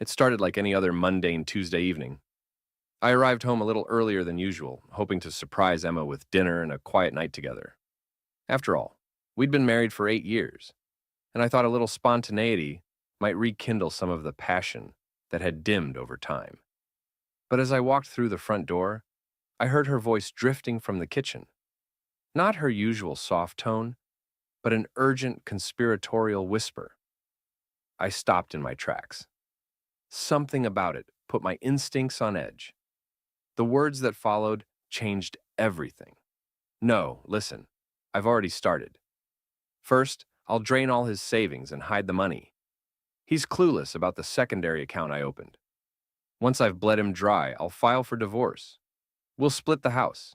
It started like any other mundane Tuesday evening. I arrived home a little earlier than usual, hoping to surprise Emma with dinner and a quiet night together. After all, we'd been married for 8 years, and I thought a little spontaneity might rekindle some of the passion that had dimmed over time. But as I walked through the front door, I heard her voice drifting from the kitchen. Not her usual soft tone, but an urgent conspiratorial whisper. I stopped in my tracks. Something about it put my instincts on edge. The words that followed changed everything. No, listen, I've already started. First, I'll drain all his savings and hide the money. He's clueless about the secondary account I opened. Once I've bled him dry, I'll file for divorce. We'll split the house,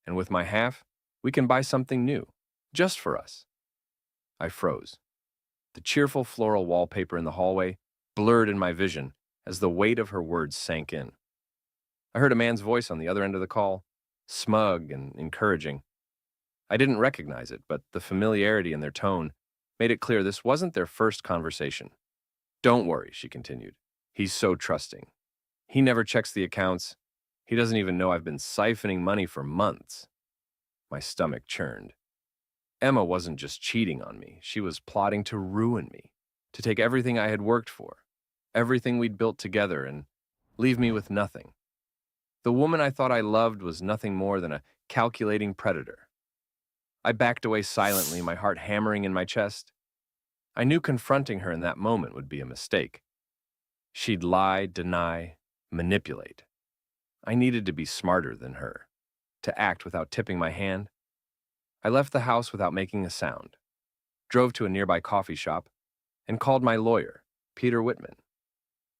and with my half, we can buy something new, just for us. I froze. The cheerful floral wallpaper in the hallway blurred in my vision as the weight of her words sank in. I heard a man's voice on the other end of the call, smug and encouraging. I didn't recognize it, but the familiarity in their tone made it clear this wasn't their first conversation. Don't worry, she continued. He's so trusting. He never checks the accounts. He doesn't even know I've been siphoning money for months. My stomach churned. Emma wasn't just cheating on me. She was plotting to ruin me, to take everything I had worked for, everything we'd built together, and leave me with nothing. The woman I thought I loved was nothing more than a calculating predator. I backed away silently, my heart hammering in my chest. I knew confronting her in that moment would be a mistake. She'd lie, deny, manipulate. I needed to be smarter than her, to act without tipping my hand. I left the house without making a sound, drove to a nearby coffee shop, and called my lawyer, Peter Whitman.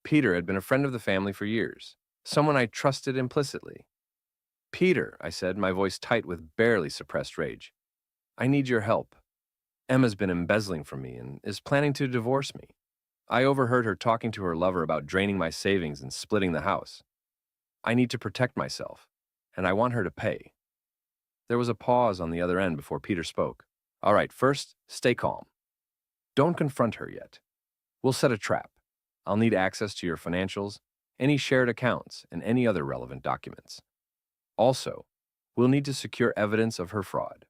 Peter had been a friend of the family for years, someone I trusted implicitly. Peter, I said, my voice tight with barely suppressed rage. I need your help. Emma's been embezzling from me and is planning to divorce me. I overheard her talking to her lover about draining my savings and splitting the house. I need to protect myself, and I want her to pay. There was a pause on the other end before Peter spoke. All right, first, stay calm. Don't confront her yet. We'll set a trap. I'll need access to your financials, any shared accounts, and any other relevant documents. Also, we'll need to secure evidence of her fraud.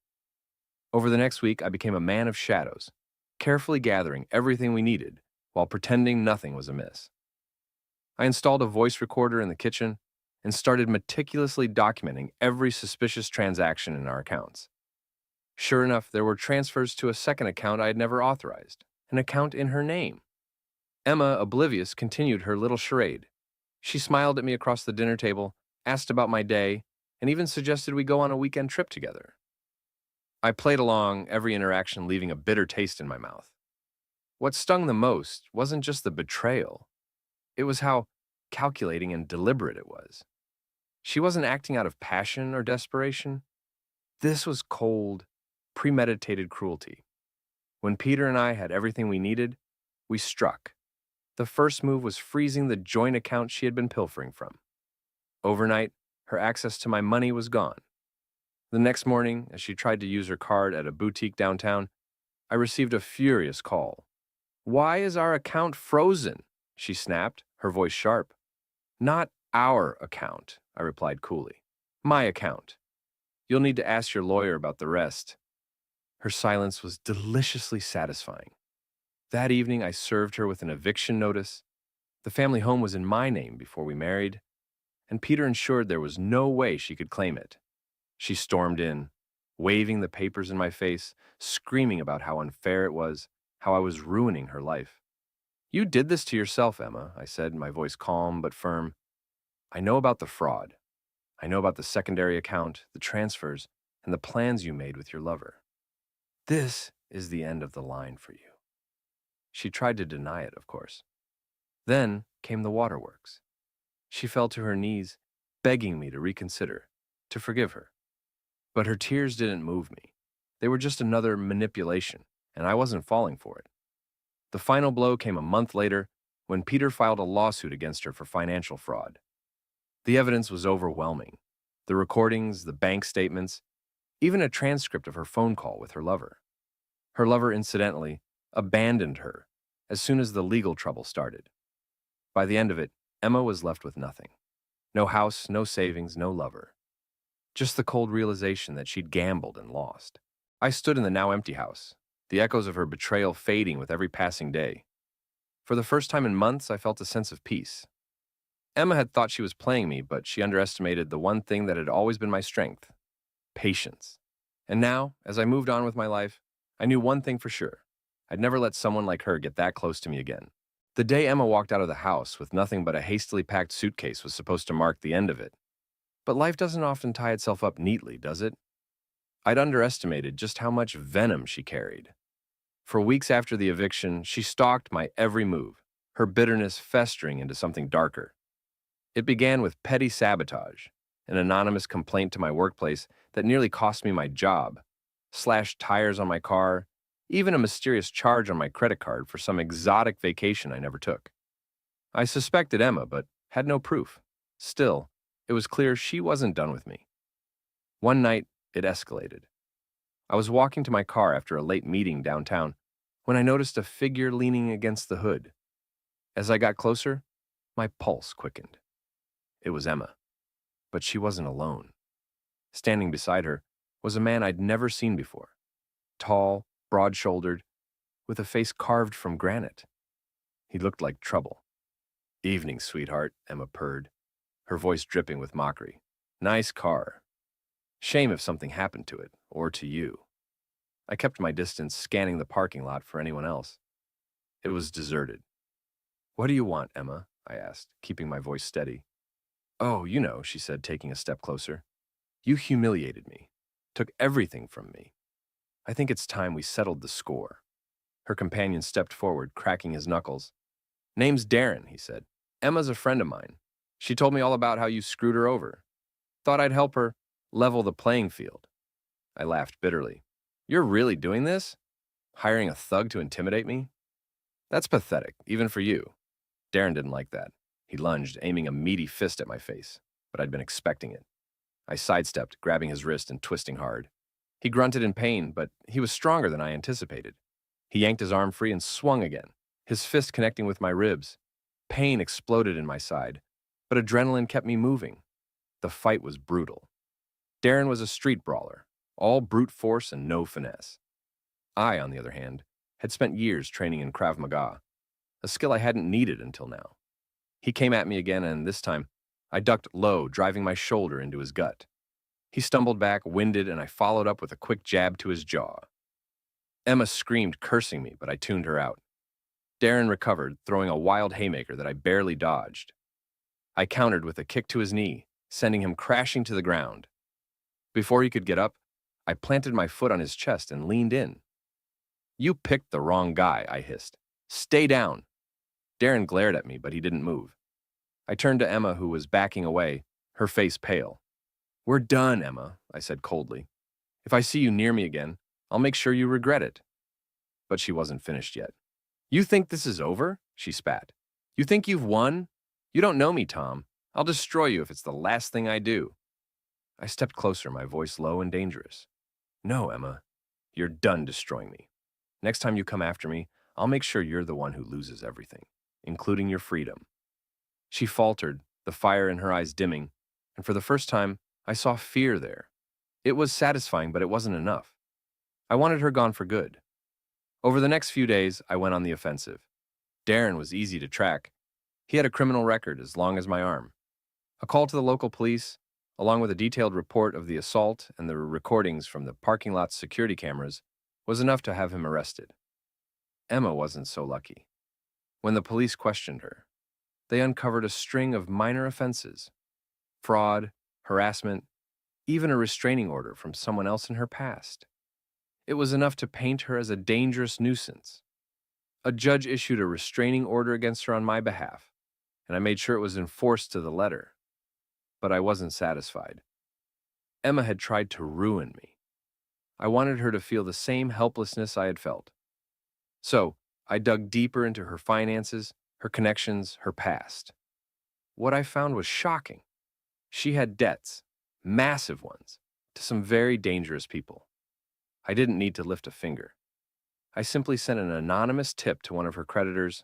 Over the next week, I became a man of shadows, carefully gathering everything we needed while pretending nothing was amiss. I installed a voice recorder in the kitchen and started meticulously documenting every suspicious transaction in our accounts. Sure enough, there were transfers to a second account I had never authorized, an account in her name. Emma, oblivious, continued her little charade. She smiled at me across the dinner table, asked about my day, and even suggested we go on a weekend trip together. I played along, every interaction leaving a bitter taste in my mouth. What stung the most wasn't just the betrayal. It was how calculating and deliberate it was. She wasn't acting out of passion or desperation. This was cold, premeditated cruelty. When Peter and I had everything we needed, we struck. The first move was freezing the joint account she had been pilfering from. Overnight, her access to my money was gone. The next morning, as she tried to use her card at a boutique downtown, I received a furious call. Why is our account frozen? She snapped, her voice sharp. Not our account, I replied coolly. My account. You'll need to ask your lawyer about the rest. Her silence was deliciously satisfying. That evening, I served her with an eviction notice. The family home was in my name before we married, and Peter ensured there was no way she could claim it. She stormed in, waving the papers in my face, screaming about how unfair it was, how I was ruining her life. You did this to yourself, Emma, I said, my voice calm but firm. I know about the fraud. I know about the secondary account, the transfers, and the plans you made with your lover. This is the end of the line for you. She tried to deny it, of course. Then came the waterworks. She fell to her knees, begging me to reconsider, to forgive her. But her tears didn't move me. They were just another manipulation, and I wasn't falling for it. The final blow came a month later when Peter filed a lawsuit against her for financial fraud. The evidence was overwhelming. The recordings, the bank statements, even a transcript of her phone call with her lover. Her lover, incidentally, abandoned her as soon as the legal trouble started. By the end of it, Emma was left with nothing. No house, no savings, no lover. Just the cold realization that she'd gambled and lost. I stood in the now empty house, the echoes of her betrayal fading with every passing day. For the first time in months, I felt a sense of peace. Emma had thought she was playing me, but she underestimated the one thing that had always been my strength: patience. And now, as I moved on with my life, I knew one thing for sure: I'd never let someone like her get that close to me again. The day Emma walked out of the house with nothing but a hastily packed suitcase was supposed to mark the end of it. But life doesn't often tie itself up neatly, does it? I'd underestimated just how much venom she carried. For weeks after the eviction, she stalked my every move, her bitterness festering into something darker. It began with petty sabotage, an anonymous complaint to my workplace that nearly cost me my job, slashed tires on my car, even a mysterious charge on my credit card for some exotic vacation I never took. I suspected Emma, but had no proof. Still, it was clear she wasn't done with me. One night, it escalated. I was walking to my car after a late meeting downtown when I noticed a figure leaning against the hood. As I got closer, my pulse quickened. It was Emma, but she wasn't alone. Standing beside her was a man I'd never seen before. Tall, broad-shouldered, with a face carved from granite. He looked like trouble. "Evening, sweetheart," Emma purred, her voice dripping with mockery. "Nice car. Shame if something happened to it, or to you." I kept my distance, scanning the parking lot for anyone else. It was deserted. "What do you want, Emma?" I asked, keeping my voice steady. "Oh, you know," she said, taking a step closer. "You humiliated me, took everything from me. I think it's time we settled the score." Her companion stepped forward, cracking his knuckles. "Name's Darren," he said. "Emma's a friend of mine. She told me all about how you screwed her over. Thought I'd help her level the playing field." I laughed bitterly. "You're really doing this? Hiring a thug to intimidate me? That's pathetic, even for you." Darren didn't like that. He lunged, aiming a meaty fist at my face, but I'd been expecting it. I sidestepped, grabbing his wrist and twisting hard. He grunted in pain, but he was stronger than I anticipated. He yanked his arm free and swung again, his fist connecting with my ribs. Pain exploded in my side, but adrenaline kept me moving. The fight was brutal. Darren was a street brawler, all brute force and no finesse. I, on the other hand, had spent years training in Krav Maga, a skill I hadn't needed until now. He came at me again, and this time, I ducked low, driving my shoulder into his gut. He stumbled back, winded, and I followed up with a quick jab to his jaw. Emma screamed, cursing me, but I tuned her out. Darren recovered, throwing a wild haymaker that I barely dodged. I countered with a kick to his knee, sending him crashing to the ground. Before he could get up, I planted my foot on his chest and leaned in. "You picked the wrong guy," I hissed. "Stay down." Darren glared at me, but he didn't move. I turned to Emma, who was backing away, her face pale. "We're done, Emma," I said coldly. "If I see you near me again, I'll make sure you regret it." But she wasn't finished yet. "You think this is over?" she spat. "You think you've won? You don't know me, Tom. I'll destroy you if it's the last thing I do." I stepped closer, my voice low and dangerous. "No, Emma, you're done destroying me. Next time you come after me, I'll make sure you're the one who loses everything, including your freedom." She faltered, the fire in her eyes dimming, and for the first time, I saw fear there. It was satisfying, but it wasn't enough. I wanted her gone for good. Over the next few days, I went on the offensive. Darren was easy to track. He had a criminal record as long as my arm. A call to the local police, along with a detailed report of the assault and the recordings from the parking lot's security cameras, was enough to have him arrested. Emma wasn't so lucky. When the police questioned her, they uncovered a string of minor offenses: fraud, harassment, even a restraining order from someone else in her past. It was enough to paint her as a dangerous nuisance. A judge issued a restraining order against her on my behalf, and I made sure it was enforced to the letter. But I wasn't satisfied. Emma had tried to ruin me. I wanted her to feel the same helplessness I had felt. So, I dug deeper into her finances, her connections, her past. What I found was shocking. She had debts, massive ones, to some very dangerous people. I didn't need to lift a finger. I simply sent an anonymous tip to one of her creditors,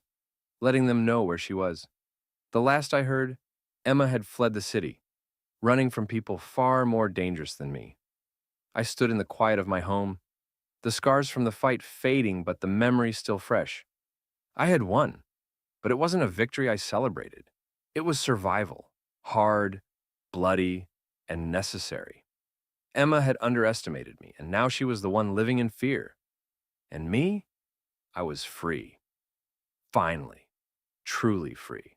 letting them know where she was. The last I heard, Emma had fled the city, running from people far more dangerous than me. I stood in the quiet of my home, the scars from the fight fading, but the memory still fresh. I had won, but it wasn't a victory I celebrated. It was survival, hard, bloody, and necessary. Emma had underestimated me, and now she was the one living in fear. And me? I was free. Finally, truly free.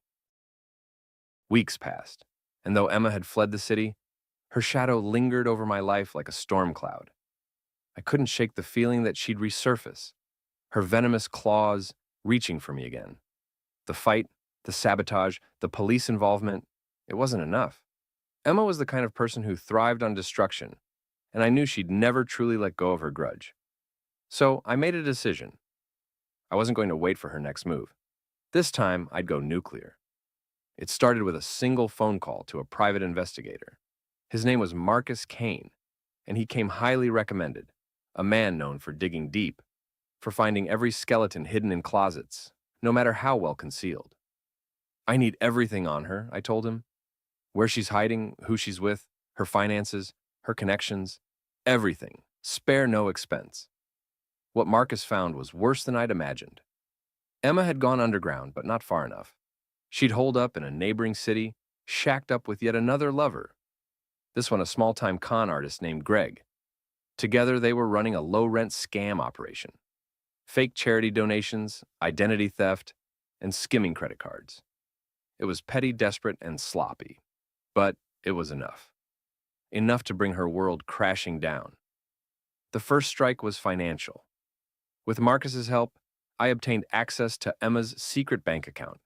Weeks passed, and though Emma had fled the city, her shadow lingered over my life like a storm cloud. I couldn't shake the feeling that she'd resurface, her venomous claws reaching for me again. The fight, the sabotage, the police involvement, it wasn't enough. Emma was the kind of person who thrived on destruction, and I knew she'd never truly let go of her grudge. So I made a decision. I wasn't going to wait for her next move. This time, I'd go nuclear. It started with a single phone call to a private investigator. His name was Marcus Kane, and he came highly recommended, a man known for digging deep, for finding every skeleton hidden in closets, no matter how well concealed. I need everything on her, I told him. Where she's hiding, who she's with, her finances, her connections, everything. Spare no expense. What Marcus found was worse than I'd imagined. Emma had gone underground, but not far enough. She'd holed up in a neighboring city, shacked up with yet another lover. This one a small-time con artist named Greg. Together, they were running a low-rent scam operation. Fake charity donations, identity theft, and skimming credit cards. It was petty, desperate, and sloppy. But it was enough. Enough to bring her world crashing down. The first strike was financial. With Marcus's help, I obtained access to Emma's secret bank account.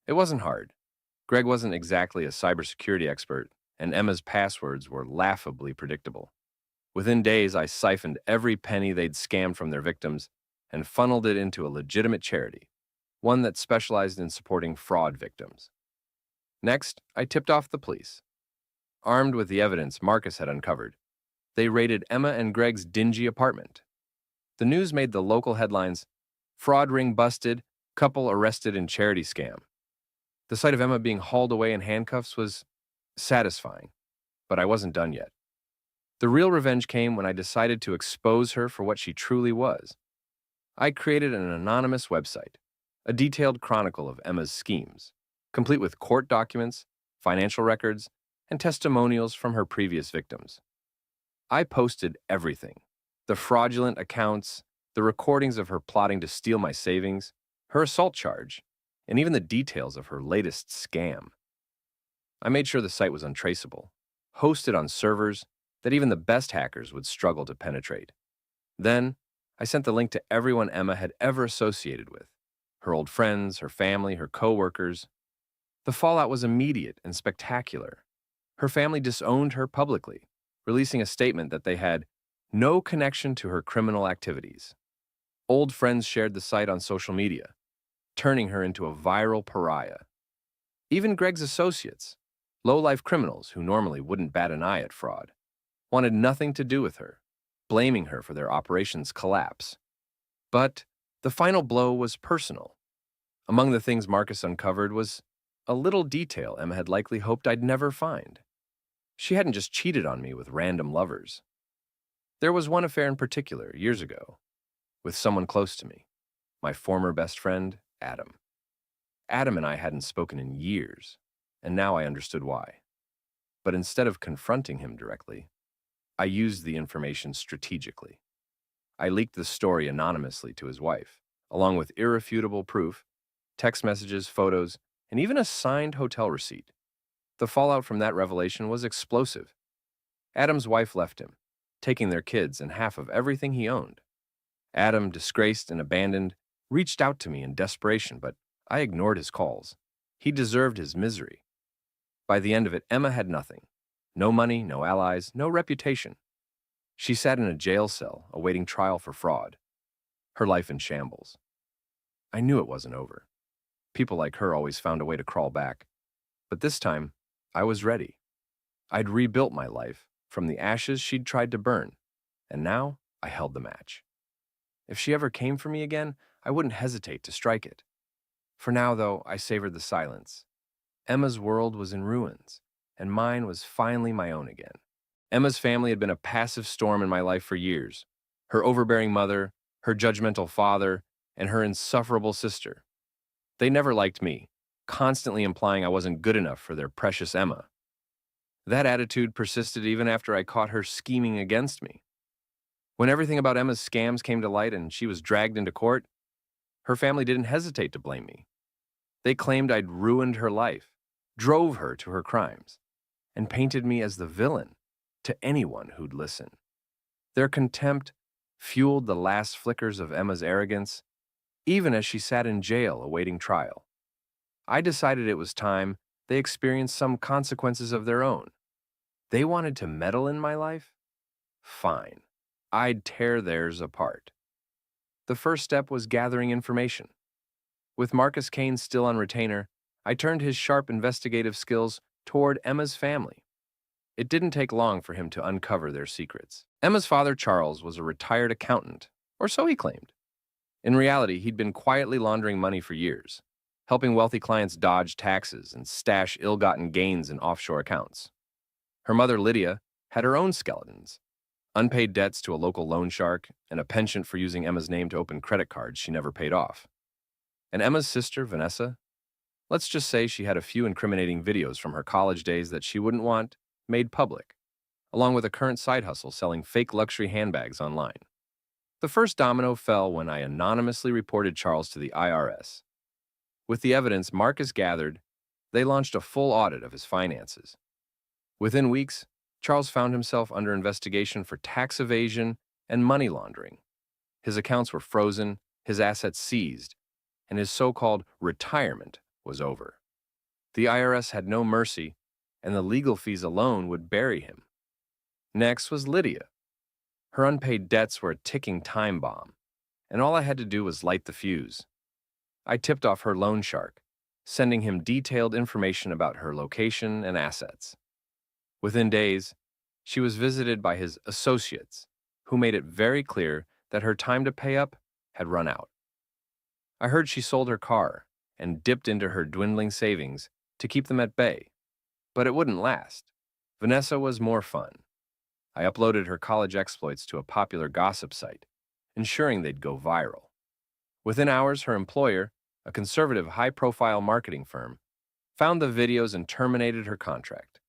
It wasn't hard. Greg wasn't exactly a cybersecurity expert, and Emma's passwords were laughably predictable. Within days, I siphoned every penny they'd scammed from their victims and funneled it into a legitimate charity, one that specialized in supporting fraud victims. Next, I tipped off the police. Armed with the evidence Marcus had uncovered, they raided Emma and Greg's dingy apartment. The news made the local headlines, "Fraud ring busted, couple arrested in charity scam." The sight of Emma being hauled away in handcuffs was satisfying, but I wasn't done yet. The real revenge came when I decided to expose her for what she truly was. I created an anonymous website, a detailed chronicle of Emma's schemes, complete with court documents, financial records, and testimonials from her previous victims. I posted everything: the fraudulent accounts, the recordings of her plotting to steal my savings, her assault charge, and even the details of her latest scam. I made sure the site was untraceable, hosted on servers that even the best hackers would struggle to penetrate. Then, I sent the link to everyone Emma had ever associated with, her old friends, her family, her co-workers. The fallout was immediate and spectacular. Her family disowned her publicly, releasing a statement that they had no connection to her criminal activities. Old friends shared the site on social media, turning her into a viral pariah. Even Greg's associates, low-life criminals who normally wouldn't bat an eye at fraud, wanted nothing to do with her, blaming her for their operation's collapse. But the final blow was personal. Among the things Marcus uncovered was a little detail Emma had likely hoped I'd never find. She hadn't just cheated on me with random lovers. There was one affair in particular, years ago, with someone close to me, my former best friend, Adam. Adam and I hadn't spoken in years, and now I understood why. But instead of confronting him directly, I used the information strategically. I leaked the story anonymously to his wife, along with irrefutable proof, text messages, photos, and even a signed hotel receipt. The fallout from that revelation was explosive. Adam's wife left him, taking their kids and half of everything he owned. Adam, disgraced and abandoned, reached out to me in desperation, but I ignored his calls. He deserved his misery. By the end of it, Emma had nothing. No money, no allies, no reputation. She sat in a jail cell, awaiting trial for fraud. Her life in shambles. I knew it wasn't over. People like her always found a way to crawl back. But this time, I was ready. I'd rebuilt my life from the ashes she'd tried to burn, and now I held the match. If she ever came for me again, I wouldn't hesitate to strike it. For now, though, I savored the silence, Emma's world was in ruins, and mine was finally my own again. Emma's family had been a passive storm in my life for years. Her overbearing mother, her judgmental father, and her insufferable sister. They never liked me, constantly implying I wasn't good enough for their precious Emma. That attitude persisted even after I caught her scheming against me. When everything about Emma's scams came to light and she was dragged into court, her family didn't hesitate to blame me. They claimed I'd ruined her life, drove her to her crimes, and painted me as the villain to anyone who'd listen. Their contempt fueled the last flickers of Emma's arrogance, even as she sat in jail awaiting trial. I decided it was time they experienced some consequences of their own. They wanted to meddle in my life? Fine. I'd tear theirs apart. The first step was gathering information. With Marcus Kane still on retainer, I turned his sharp investigative skills toward Emma's family. It didn't take long for him to uncover their secrets. Emma's father, Charles, was a retired accountant, or so he claimed. In reality, he'd been quietly laundering money for years, helping wealthy clients dodge taxes and stash ill-gotten gains in offshore accounts. Her mother, Lydia, had her own skeletons: unpaid debts to a local loan shark, and a penchant for using Emma's name to open credit cards she never paid off. And Emma's sister, Vanessa? Let's just say she had a few incriminating videos from her college days that she wouldn't want made public, along with a current side hustle selling fake luxury handbags online. The first domino fell when I anonymously reported Charles to the IRS. With the evidence Marcus gathered, they launched a full audit of his finances. Within weeks, Charles found himself under investigation for tax evasion and money laundering. His accounts were frozen, his assets seized, and his so-called retirement was over. The IRS had no mercy, and the legal fees alone would bury him. Next was Lydia. Her unpaid debts were a ticking time bomb, and all I had to do was light the fuse. I tipped off her loan shark, sending him detailed information about her location and assets. Within days, she was visited by his associates, who made it very clear that her time to pay up had run out. I heard she sold her car and dipped into her dwindling savings to keep them at bay. But it wouldn't last. Vanessa was more fun. I uploaded her college exploits to a popular gossip site, ensuring they'd go viral. Within hours, her employer, a conservative high-profile marketing firm, found the videos and terminated her contract.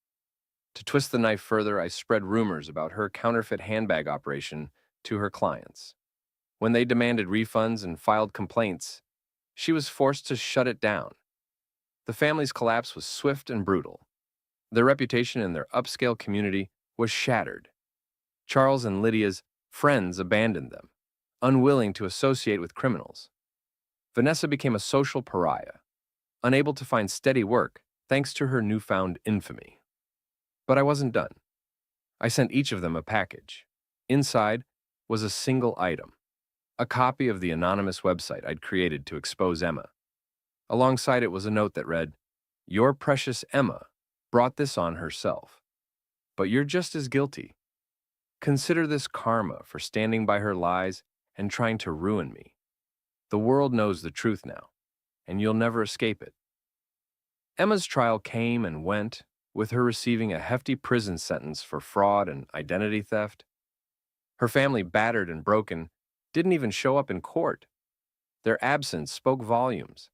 To twist the knife further, I spread rumors about her counterfeit handbag operation to her clients. When they demanded refunds and filed complaints, she was forced to shut it down. The family's collapse was swift and brutal. Their reputation in their upscale community was shattered. Charles and Lydia's friends abandoned them, unwilling to associate with criminals. Vanessa became a social pariah, unable to find steady work thanks to her newfound infamy. But I wasn't done. I sent each of them a package. Inside was a single item, a copy of the anonymous website I'd created to expose Emma. Alongside it was a note that read, "Your precious Emma brought this on herself, but you're just as guilty. Consider this karma for standing by her lies and trying to ruin me. The world knows the truth now, and you'll never escape it." Emma's trial came and went, with her receiving a hefty prison sentence for fraud and identity theft. Her family, battered and broken, didn't even show up in court. Their absence spoke volumes.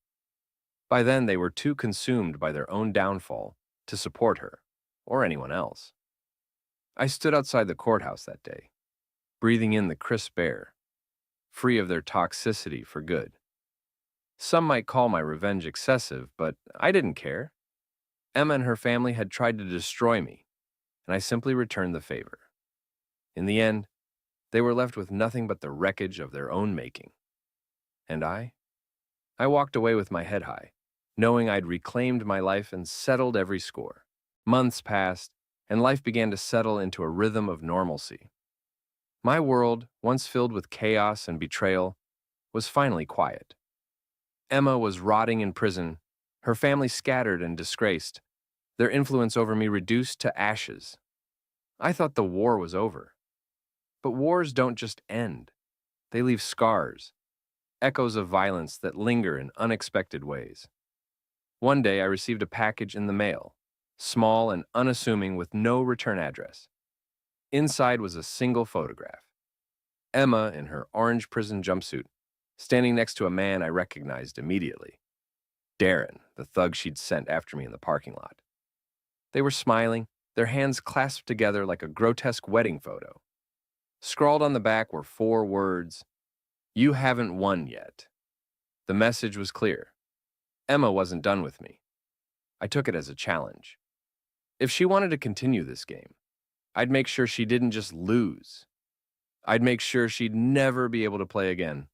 By then, they were too consumed by their own downfall to support her, or anyone else. I stood outside the courthouse that day, breathing in the crisp air, free of their toxicity for good. Some might call my revenge excessive, but I didn't care. Emma and her family had tried to destroy me, and I simply returned the favor. In the end, they were left with nothing but the wreckage of their own making. And I walked away with my head high, knowing I'd reclaimed my life and settled every score. Months passed, and life began to settle into a rhythm of normalcy. My world, once filled with chaos and betrayal, was finally quiet. Emma was rotting in prison, her family scattered and disgraced, their influence over me reduced to ashes. I thought the war was over. But wars don't just end. They leave scars, echoes of violence that linger in unexpected ways. One day, I received a package in the mail, small and unassuming with no return address. Inside was a single photograph. Emma in her orange prison jumpsuit, standing next to a man I recognized immediately. Darren, the thug she'd sent after me in the parking lot. They were smiling, their hands clasped together like a grotesque wedding photo. Scrawled on the back were 4 words, "You haven't won yet." The message was clear. Emma wasn't done with me. I took it as a challenge. If she wanted to continue this game, I'd make sure she didn't just lose. I'd make sure she'd never be able to play again.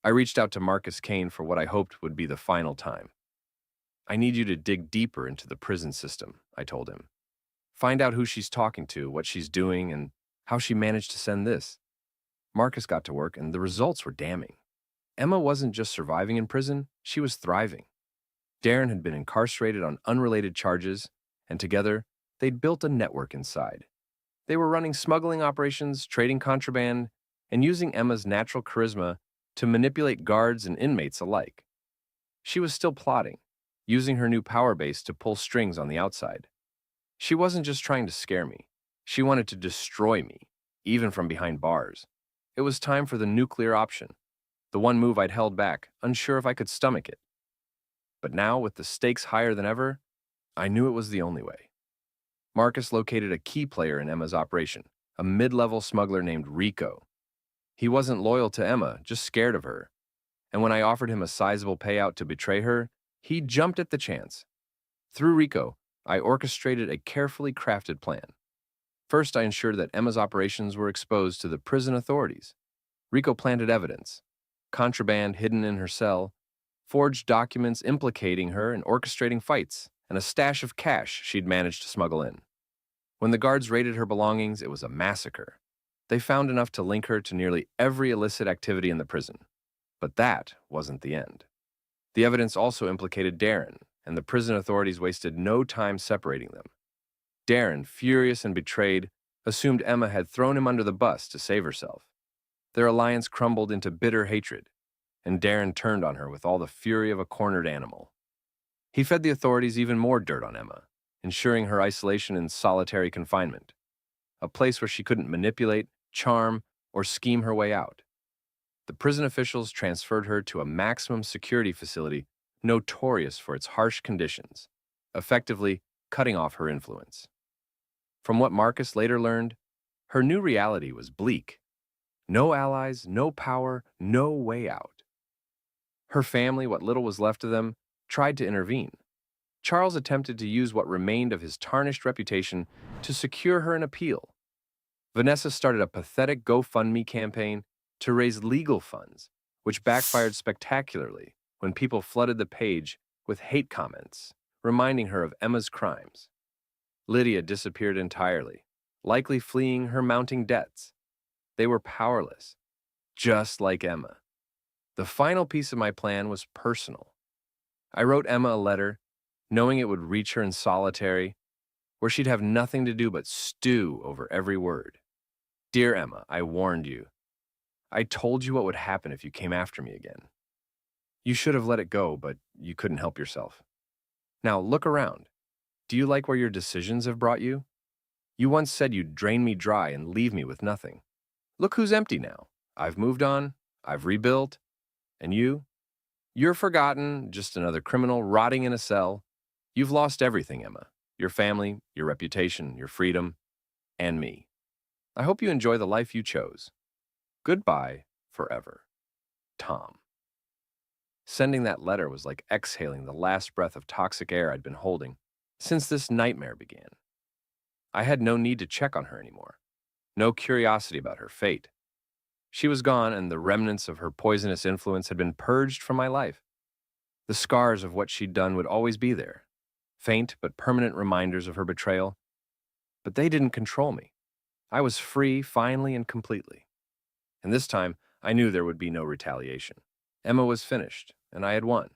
I reached out to Marcus Kane for what I hoped would be the final time. "I need you to dig deeper into the prison system," I told him. "Find out who she's talking to, what she's doing, and how she managed to send this." Marcus got to work, and the results were damning. Emma wasn't just surviving in prison, she was thriving. Darren had been incarcerated on unrelated charges, and together, they'd built a network inside. They were running smuggling operations, trading contraband, and using Emma's natural charisma to manipulate guards and inmates alike. She was still plotting, using her new power base to pull strings on the outside. She wasn't just trying to scare me. She wanted to destroy me, even from behind bars. It was time for the nuclear option, the one move I'd held back, unsure if I could stomach it. But now, with the stakes higher than ever, I knew it was the only way. Marcus located a key player in Emma's operation, a mid-level smuggler named Rico. He wasn't loyal to Emma, just scared of her. And when I offered him a sizable payout to betray her, he jumped at the chance. Through Rico, I orchestrated a carefully crafted plan. First, I ensured that Emma's operations were exposed to the prison authorities. Rico planted evidence, contraband hidden in her cell, forged documents implicating her and orchestrating fights, and a stash of cash she'd managed to smuggle in. When the guards raided her belongings, it was a massacre. They found enough to link her to nearly every illicit activity in the prison. But that wasn't the end. The evidence also implicated Darren, and the prison authorities wasted no time separating them. Darren, furious and betrayed, assumed Emma had thrown him under the bus to save herself. Their alliance crumbled into bitter hatred, and Darren turned on her with all the fury of a cornered animal. He fed the authorities even more dirt on Emma, ensuring her isolation in solitary confinement, a place where she couldn't manipulate, charm, or scheme her way out. The prison officials transferred her to a maximum security facility notorious for its harsh conditions, effectively cutting off her influence. From what Marcus later learned, her new reality was bleak. No allies, no power, no way out. Her family, what little was left of them, tried to intervene. Charles attempted to use what remained of his tarnished reputation to secure her an appeal. Vanessa started a pathetic GoFundMe campaign to raise legal funds, which backfired spectacularly when people flooded the page with hate comments, reminding her of Emma's crimes. Lydia disappeared entirely, likely fleeing her mounting debts. They were powerless, just like Emma. The final piece of my plan was personal. I wrote Emma a letter, knowing it would reach her in solitary, where she'd have nothing to do but stew over every word. "Dear Emma, I warned you. I told you what would happen if you came after me again. You should have let it go, but you couldn't help yourself. Now look around. Do you like where your decisions have brought you? You once said you'd drain me dry and leave me with nothing. Look who's empty now. I've moved on, I've rebuilt, and you're forgotten, just another criminal rotting in a cell. You've lost everything, Emma. Your family, your reputation, your freedom, and me. I hope you enjoy the life you chose. Goodbye forever. Tom." Sending that letter was like exhaling the last breath of toxic air I'd been holding since this nightmare began. I had no need to check on her anymore, no curiosity about her fate. She was gone, and the remnants of her poisonous influence had been purged from my life. The scars of what she'd done would always be there, faint but permanent reminders of her betrayal. But they didn't control me. I was free, finally and completely. And this time, I knew there would be no retaliation. Emma was finished, and I had won.